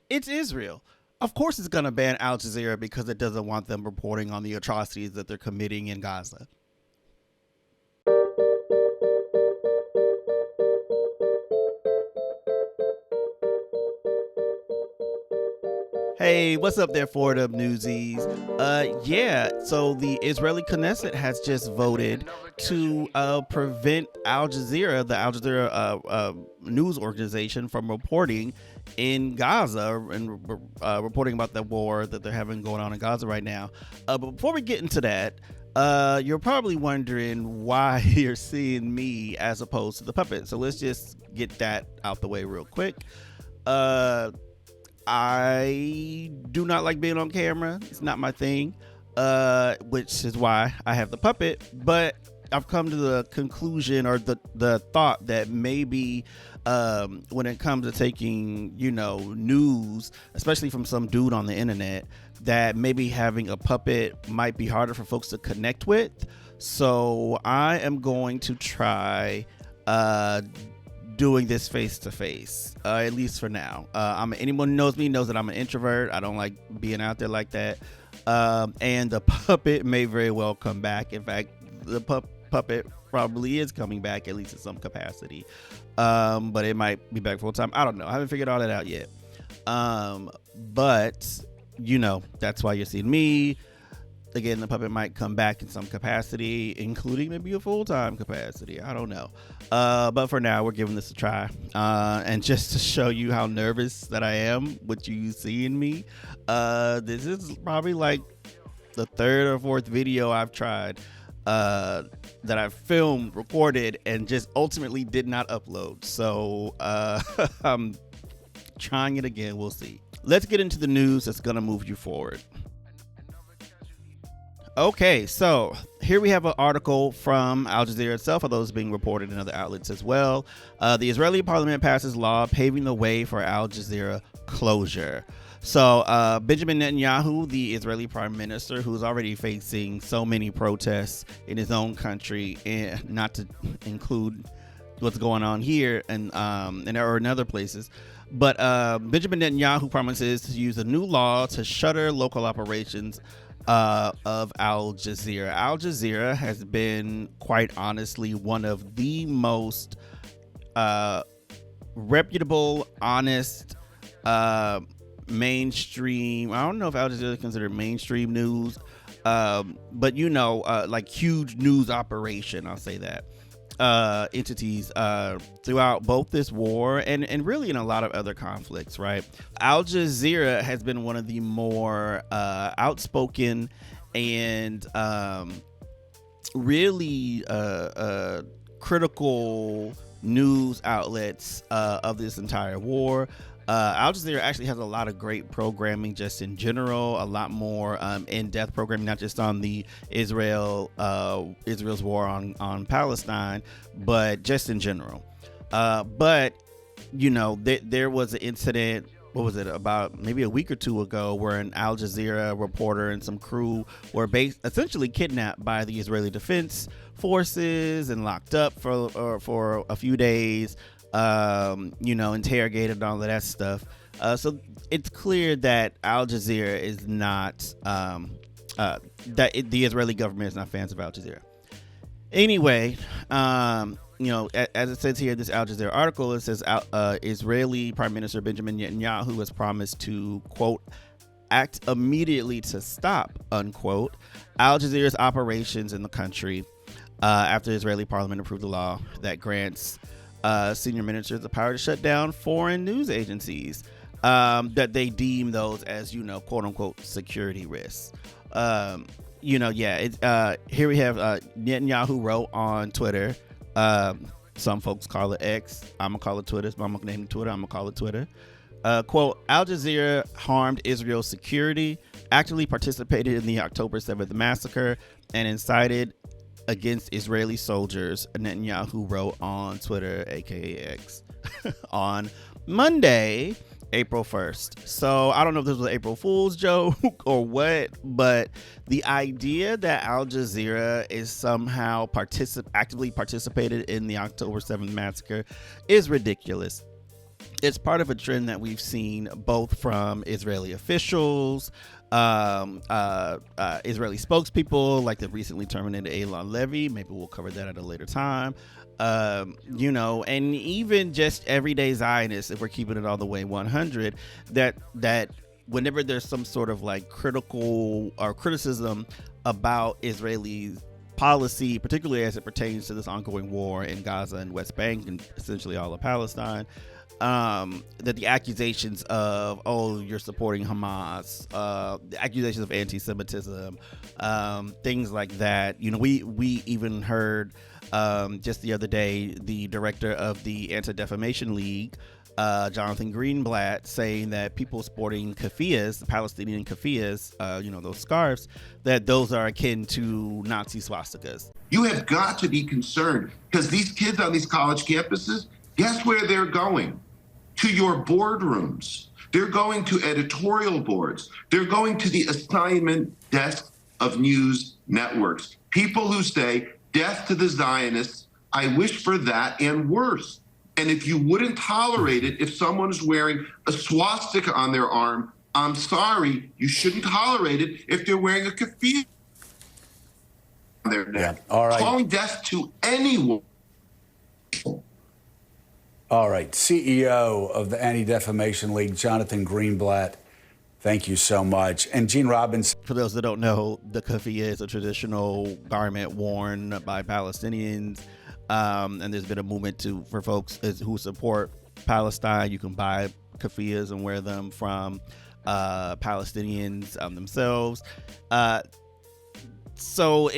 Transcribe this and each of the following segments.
It's Israel. Of course, it's going to ban Al Jazeera because it doesn't want them reporting on the atrocities that they're committing in Gaza. Hey, what's up there, Fordham Newsies? Yeah, so the Israeli Knesset has just voted to prevent Al Jazeera, the Al Jazeera news organization, from reporting in Gaza and reporting about the war that they're having going on in Gaza right now. But before we get into that, you're probably wondering why you're seeing me as opposed to the puppet. So let's just get that out the way real quick. I do not like being on camera. It's not my thing, which is why I have the puppet. But I've come to the conclusion or the thought that maybe when it comes to taking, news, especially from some dude on the internet, that maybe having a puppet might be harder for folks to connect with. So I am going to try doing this face to face, at least for now. Anyone who knows me knows that I'm an introvert. I don't like being out there like that. And the puppet may very well come back. In fact, the puppet probably is coming back, at least in some capacity. But it might be back full time. I don't know. I haven't figured all that out yet. But that's why you're seeing me. Again, the puppet might come back in some capacity, including maybe a full-time capacity. I don't know. But for now, we're giving this a try. And just to show you how nervous that I am with you seeing me, this is probably like the third or fourth video I've tried that I've filmed, recorded, and just ultimately did not upload. So I'm trying it again. We'll see. Let's get into the news that's going to move you forward. Okay, so here we have an article from Al Jazeera itself, although it's being reported in other outlets as well. The Israeli parliament passes law paving the way for Al Jazeera closure. So Benjamin Netanyahu, the Israeli prime minister, who's already facing so many protests in his own country, and not to include what's going on here and or in other places. But Benjamin Netanyahu promises to use a new law to shutter local operations of Al Jazeera. Al Jazeera has been, quite honestly, one of the most reputable, honest, mainstream. I don't know if Al Jazeera is considered mainstream news, but like huge news operation. I'll say that. Entities throughout both this war and really in a lot of other conflicts, right? Al Jazeera has been one of the more outspoken and really critical news outlets of this entire war. Al Jazeera actually has a lot of great programming just in general, a lot more in-depth programming, not just on the Israel's war on Palestine, but just in general. But there was an incident, what was it, about maybe a week or two ago, where an Al Jazeera reporter and some crew were essentially kidnapped by the Israeli Defense Forces and locked up for a few days. Interrogated and all of that stuff. So it's clear that Al Jazeera is not, the Israeli government is not fans of Al Jazeera. Anyway, as it says here, this Al Jazeera article, it says Israeli Prime Minister Benjamin Netanyahu has promised to, quote, act immediately to stop, unquote, Al Jazeera's operations in the country after the Israeli parliament approved the law that grants senior ministers the power to shut down foreign news agencies that they deem those as, quote unquote, security risks. Here we have Netanyahu wrote on Twitter. Some folks call it X. I'm gonna call it Twitter. So I'm gonna name it Twitter. I'm gonna call it Twitter. Quote, Al Jazeera harmed Israel's security, actively participated in the October 7th massacre, and incited against Israeli soldiers, Netanyahu wrote on Twitter, aka X, on Monday, April 1st. So I don't know if this was an April Fool's joke or what, but the idea that Al Jazeera is somehow actively participated in the October 7th massacre is ridiculous. it's part of a trend that we've seen both from Israeli officials, Israeli spokespeople like the recently terminated Eylon Levy. Maybe we'll cover that at a later time. And even just everyday Zionists, if we're keeping it all the way 100, that whenever there's some sort of like critical or criticism about Israeli policy, particularly as it pertains to this ongoing war in Gaza and West Bank and essentially all of Palestine, that the accusations of, oh, you're supporting Hamas, the accusations of anti-Semitism, things like that. We even heard just the other day the director of the Anti-Defamation League, Jonathan Greenblatt, saying that people sporting keffiyehs, the Palestinian keffiyehs, those scarves, that those are akin to Nazi swastikas. You have got to be concerned, because these kids on these college campuses, guess where they're going? To your boardrooms. They're going to editorial boards. They're going to the assignment desk of news networks. People who say, death to the Zionists, I wish for that and worse. And if you wouldn't tolerate it, if someone's wearing a swastika on their arm, I'm sorry, you shouldn't tolerate it if they're wearing a keffiyeh on their neck. Yeah. All right. Calling death to anyone. All right. CEO of the Anti-Defamation League, Jonathan Greenblatt, thank you so much. And Gene Robbins. For those that don't know, the keffiyeh is a traditional garment worn by Palestinians. And there's been a movement for folks who support Palestine. You can buy keffiyehs and wear them from Palestinians themselves. So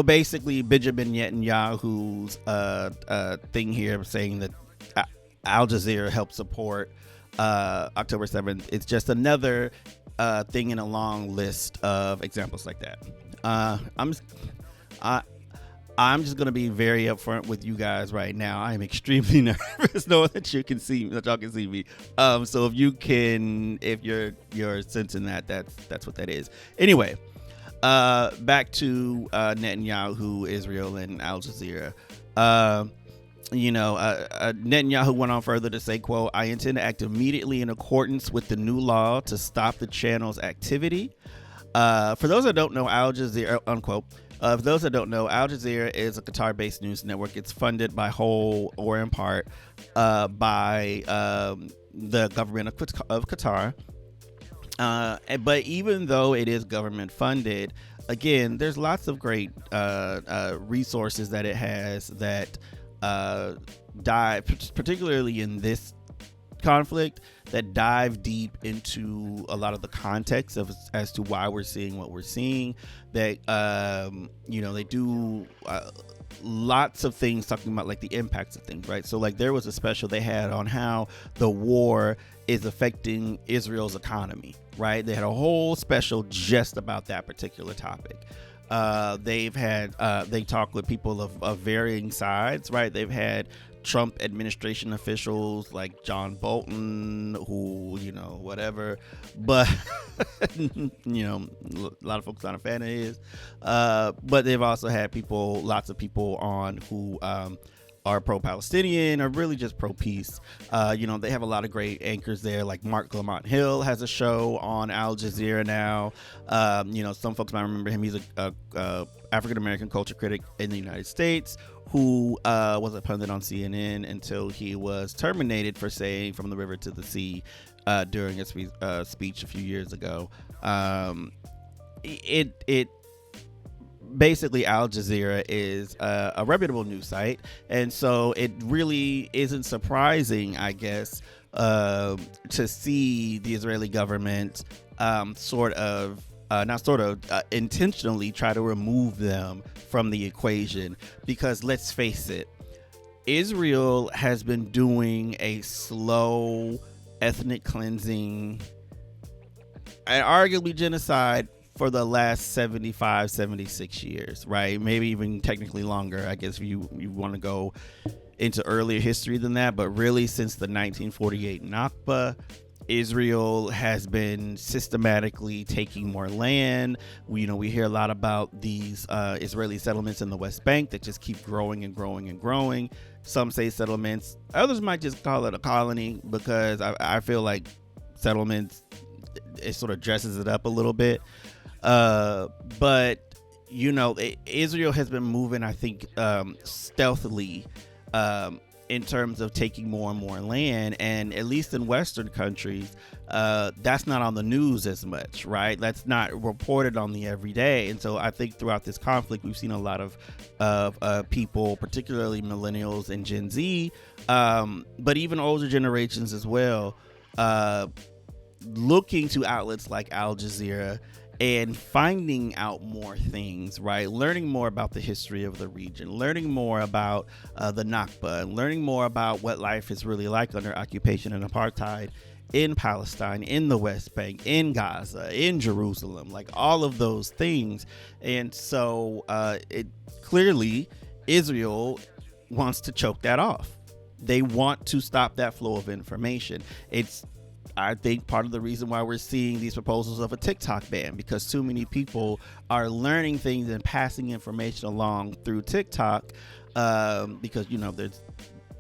basically, Benjamin Netanyahu's thing here saying that Al Jazeera helped support October 7th. It's just another thing in a long list of examples like that. I'm just going to be very upfront with you guys right now. I am extremely nervous knowing that y'all can see me. So if you're sensing that, that's what that is. Anyway, back to Netanyahu, Israel, and Al Jazeera. Netanyahu went on further to say, quote, I intend to act immediately in accordance with the new law to stop the channel's activity. For those that don't know, Al Jazeera, unquote, for those that don't know, Al Jazeera is a Qatar-based news network. It's funded by whole or in part by the government of Qatar. But even though it is government funded, again, there's lots of great resources that it has that dive, particularly in this conflict, that dive deep into a lot of the context as to why we're seeing what we're seeing. That they do lots of things talking about like the impacts of things, right? So like there was a special they had on how the war is affecting Israel's economy, right? They had a whole special just about that particular topic. They talk with people of varying sides, right? They've had Trump administration officials like John Bolton, who, whatever, but, a lot of folks aren't a fan of his. But they've also had lots of people on who are pro-Palestinian or really just pro-peace. They have a lot of great anchors there, like Mark Lamont Hill has a show on Al Jazeera now. Some folks might remember him. He's a African-American culture critic in the United States who was a pundit on CNN until he was terminated for saying from the river to the sea during a speech a few years ago. Basically, Al Jazeera is a reputable news site, and so it really isn't surprising, I guess, to see the Israeli government intentionally try to remove them from the equation. Because let's face it, Israel has been doing a slow ethnic cleansing and arguably genocide for the last 75, 76 years, right? Maybe even technically longer, I guess, if you want to go into earlier history than that. But really, since the 1948 Nakba, Israel has been systematically taking more land. We hear a lot about these Israeli settlements in the West Bank that just keep growing and growing and growing. Some say settlements. Others might just call it a colony, because I feel like settlements, it sort of dresses it up a little bit. But Israel has been moving, I think, stealthily in terms of taking more and more land, and at least in Western countries, that's not on the news as much, right? That's not reported on the everyday. And so I think throughout this conflict, we've seen a lot of people, particularly millennials and Gen Z, but even older generations as well, looking to outlets like Al Jazeera and finding out more things, right? Learning more about the history of the region, learning more about the Nakba, and learning more about what life is really like under occupation and apartheid in Palestine, in the West Bank, in Gaza, in Jerusalem, like all of those things. And so clearly Israel wants to choke that off. They want to stop that flow of information. It's, I think, part of the reason why we're seeing these proposals of a TikTok ban, because too many people are learning things and passing information along through TikTok, because there's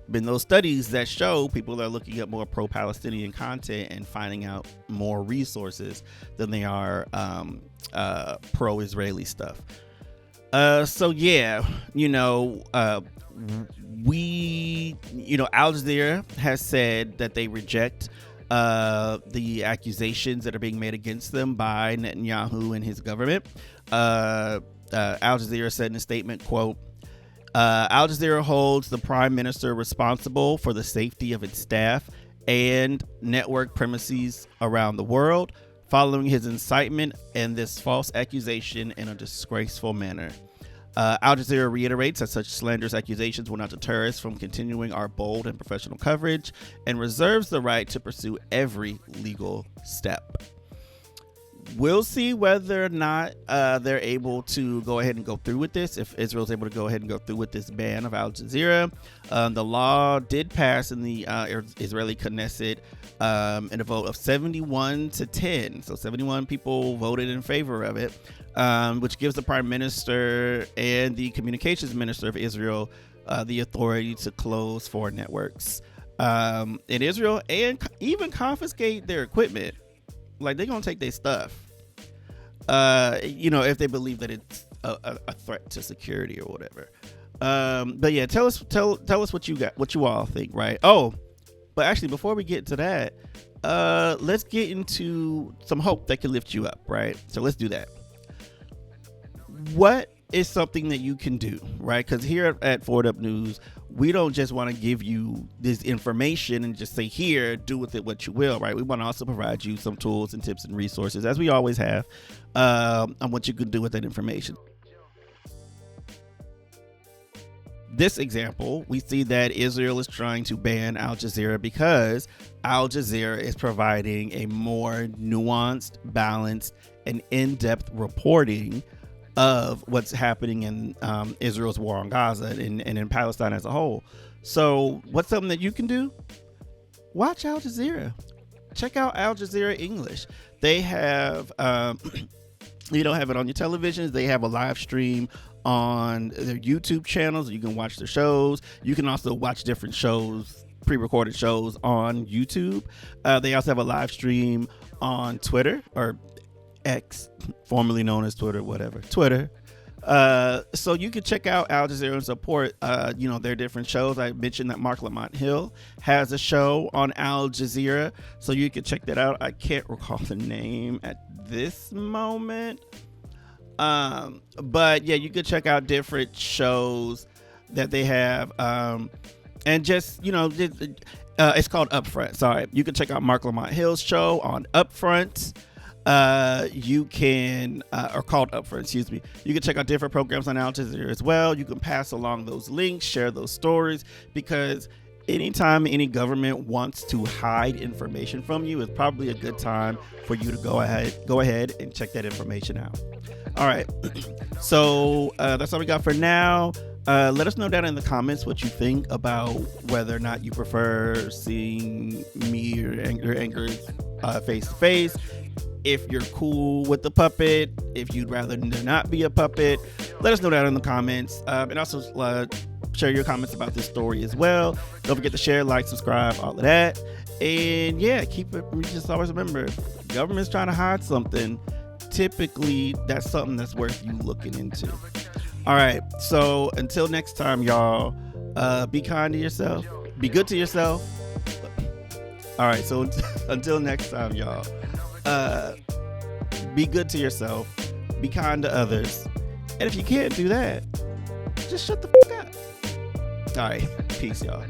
been those studies that show people are looking at more pro-Palestinian content and finding out more resources than they are pro-Israeli stuff. So yeah, Al Jazeera has said that they reject the accusations that are being made against them by Netanyahu and his government. Al Jazeera said in a statement, quote, Al Jazeera holds the prime minister responsible for the safety of its staff and network premises around the world, following his incitement and this false accusation in a disgraceful manner. Al Jazeera reiterates that such slanderous accusations will not deter us from continuing our bold and professional coverage, and reserves the right to pursue every legal step. We'll see whether or not they're able to go ahead and go through with this, if Israel's able to go ahead and go through with this ban of Al Jazeera. The law did pass in the Israeli Knessit in a vote of 71-10. So 71 people voted in favor of it, which gives the prime minister and the communications minister of Israel the authority to close foreign networks in Israel, and even confiscate their equipment. Like, they're gonna take their stuff, if they believe that it's a threat to security or whatever. But yeah, tell us what you all think, right? Oh, but actually, before we get to that, let's get into some hope that can lift you up, right? So let's do that. What is something that you can do, right? Because here at Forward Up News, we don't just want to give you this information and just say, here, do with it what you will, right? We want to also provide you some tools and tips and resources, as we always have, on what you can do with that information. This example, we see that Israel is trying to ban Al Jazeera because Al Jazeera is providing a more nuanced, balanced, and in-depth reporting of what's happening in Israel's war on Gaza and in Palestine as a whole. So what's something that you can do? Watch Al Jazeera. Check out Al Jazeera English. They have, you don't have it on your televisions. They have a live stream on their YouTube channels. You can watch the shows. You can also watch different shows, pre-recorded shows on YouTube. They also have a live stream on Twitter, or X, formerly known as Twitter, whatever, Twitter. So you can check out Al Jazeera and support, their different shows. I mentioned that Mark Lamont Hill has a show on Al Jazeera, so you can check that out. I can't recall the name at this moment. But yeah, you can check out different shows that they have. And just, it's called Upfront. Sorry. You can check out Mark Lamont Hill's show on Upfront. You can, or called Upfront, excuse me. You can check out different programs on Al Jazeera as well. You can pass along those links, share those stories, because anytime any government wants to hide information from you, it's probably a good time for you to go ahead and check that information out. All right. So, that's all we got for now. Let us know down in the comments what you think about whether or not you prefer seeing me or Anchor face to face. If you're cool with the puppet, if you'd rather there not be a puppet, let us know down in the comments. And also share your comments about this story as well. Don't forget to share, like, subscribe, all of that. And yeah, just always remember, the government's trying to hide something. Typically, that's something that's worth you looking into. All right, so until next time, y'all, be kind to yourself, be good to yourself. All right, so until next time, y'all, be good to yourself, be kind to others, and if you can't do that, just shut the fuck up. All right, peace, y'all.